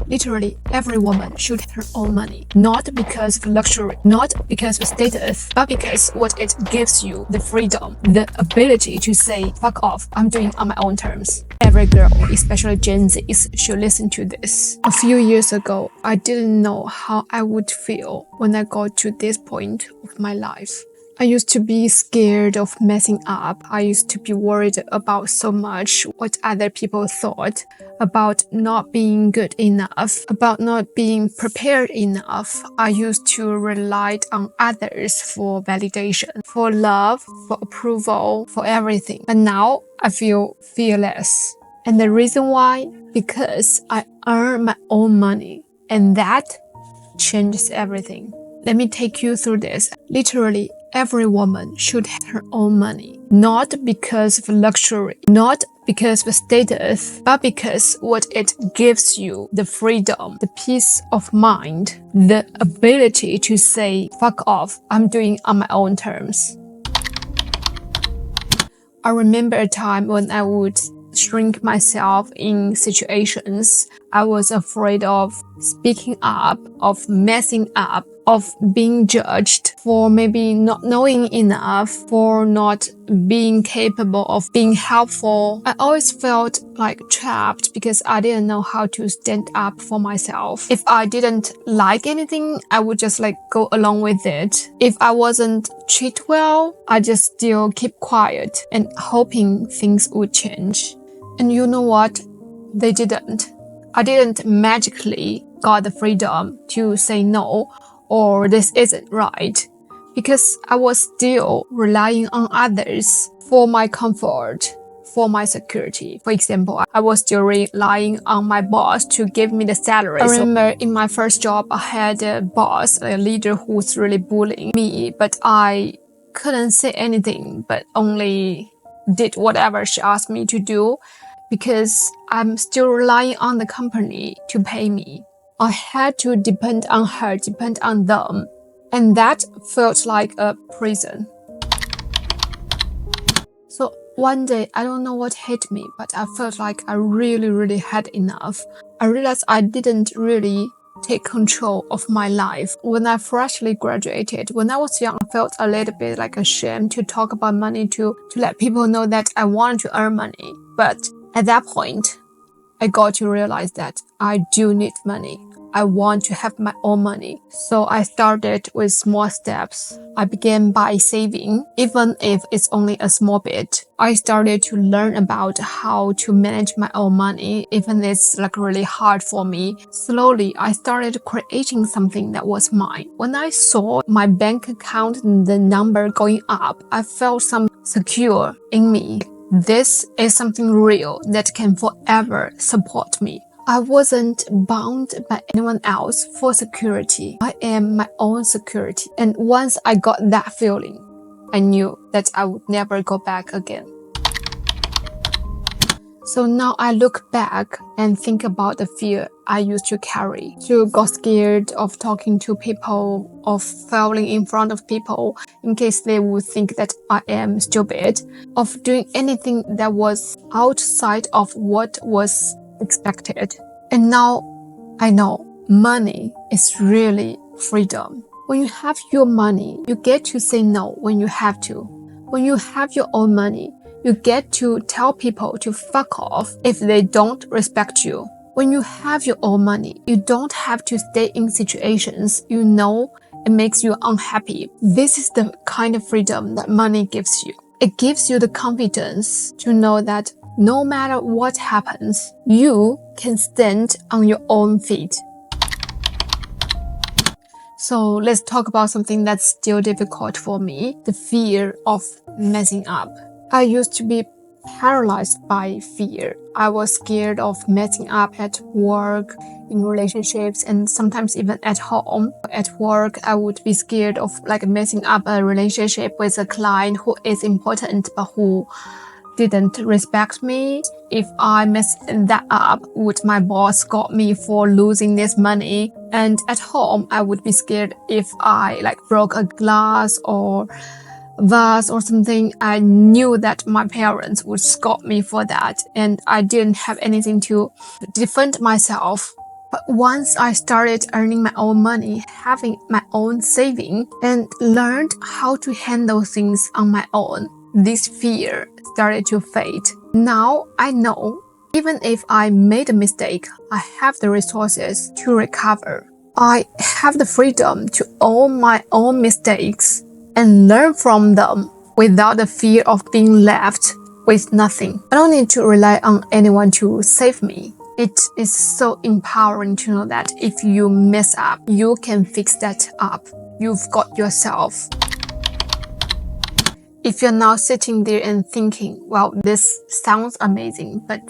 Literally, every woman should have her own money. Not because of luxury, not because of status, but because what it gives you, the freedom, the ability to say, fuck off, I'm doing on my own terms. Every girl, especially Gen Zs, should listen to this. A few years ago, I didn't know how I would feel when I got to this point of my life. I used to be scared of messing up. I used to be worried about so much what other people thought, about not being good enough, about not being prepared enough. I used to rely on others for validation, for love, for approval, for everything. But now I feel fearless. And the reason why? Because I earn my own money. And that changes everything. Let me take you through this. Literally, every woman should have her own money. Not because of luxury, not because of status, but because what it gives you, the freedom, the peace of mind, the ability to say, fuck off, I'm doing on my own terms. I remember a time when I would shrink myself in situations. I was afraid of speaking up, of messing up, of being judged for maybe not knowing enough, for not being capable of being helpful. I always felt like trapped because I didn't know how to stand up for myself. If I didn't like anything, I would just go along with it. If I wasn't treated well, I just still keep quiet and hoping things would change. And you know what? They didn't. I didn't magically got the freedom to say no or this isn't right, because I was still relying on others for my comfort, for my security. For example, I was still relying on my boss to give me the salary. I remember in my first job, I had a boss, a leader who was really bullying me, but I couldn't say anything, but only did whatever she asked me to do, because I'm still relying on the company to pay me. I had to depend on her, depend on them. And that felt like a prison. So one day, I don't know what hit me, but I felt like I really had enough. I realized I didn't really take control of my life. When I freshly graduated, when I was young, I felt a little bit like ashamed to talk about money, to let people know that I wanted to earn money. But at that point, I got to realize that I do need money. I want to have my own money. So I started with small steps. I began by saving, even if it's only a small bit. I started to learn about how to manage my own money, even if it's really hard for me. Slowly, I started creating something that was mine. When I saw my bank account and the number going up, I felt some secure in me. This is something real that can forever support me. I wasn't bound by anyone else for security. I am my own security. And once I got that feeling, I knew that I would never go back again. So now I look back and think about the fear I used to carry. To got scared of talking to people, of failing in front of people in case they would think that I am stupid, of doing anything that was outside of what was expected. And now I know money is really freedom. When you have your money, you get to say no when you have to. When you have your own money, you get to tell people to fuck off if they don't respect you. When you have your own money, you don't have to stay in situations you know it makes you unhappy. This is the kind of freedom that money gives you. It gives you the confidence to know that no matter what happens, you can stand on your own feet. So let's talk about something that's still difficult for me, the fear of messing up. I used to be paralyzed by fear. I was scared of messing up at work, in relationships, and sometimes even at home. At work, I would be scared of messing up a relationship with a client who is important but who didn't respect me. If I messed that up, would my boss scold me for losing this money? And at home, I would be scared if I broke a glass or vase or something. I knew that my parents would scold me for that, and I didn't have anything to defend myself. But once I started earning my own money, having my own saving, and learned how to handle things on my own, this fear started to fade. Now I know, even if I made a mistake, I have the resources to recover. I have the freedom to own my own mistakes and learn from them without the fear of being left with nothing. I don't need to rely on anyone to save me. It is so empowering to know that if you mess up, you can fix that up. You've got yourself. If you're now sitting there and thinking, well, this sounds amazing, but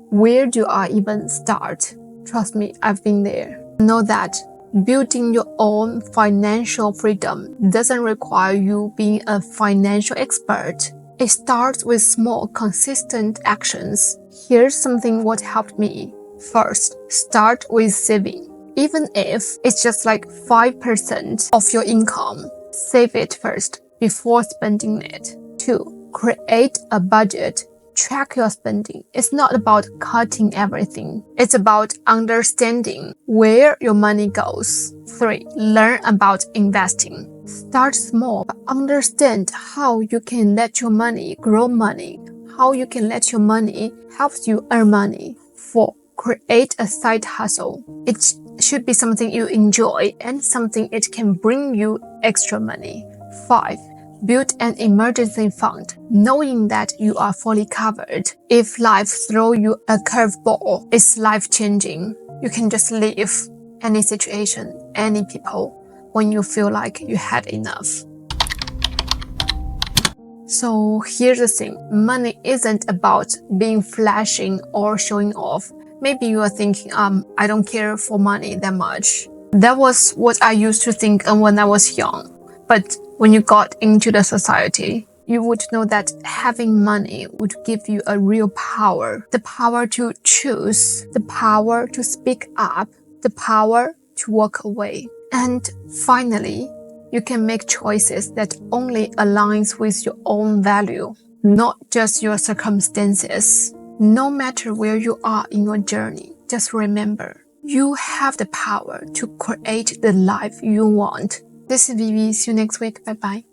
where do I even start? Trust me, I've been there. Know that building your own financial freedom doesn't require you being a financial expert. It starts with small, consistent actions. Here's something what helped me. First, start with saving. Even if it's just like 5% of your income, save it first before spending it. 2. Create a budget. Track your spending. It's not about cutting everything. It's about understanding where your money goes. 3. Learn about investing. Start small, but understand how you can let your money grow money, how you can let your money help you earn money. 4. Create a side hustle. It should be something you enjoy and something it can bring you extra money. 5. Build an emergency fund, knowing that you are fully covered. If life throws you a curveball, it's life-changing. You can just leave any situation, any people, when you feel like you had enough. So here's the thing, money isn't about being flashing or showing off. Maybe you are thinking, I don't care for money that much. That was what I used to think when I was young. But when you got into the society, you would know that having money would give you a real power. The power to choose, the power to speak up, the power to walk away. And finally, you can make choices that only aligns with your own value, not just your circumstances. No matter where you are in your journey, just remember, you have the power to create the life you want. This is Vivi. See you next week. Bye-bye.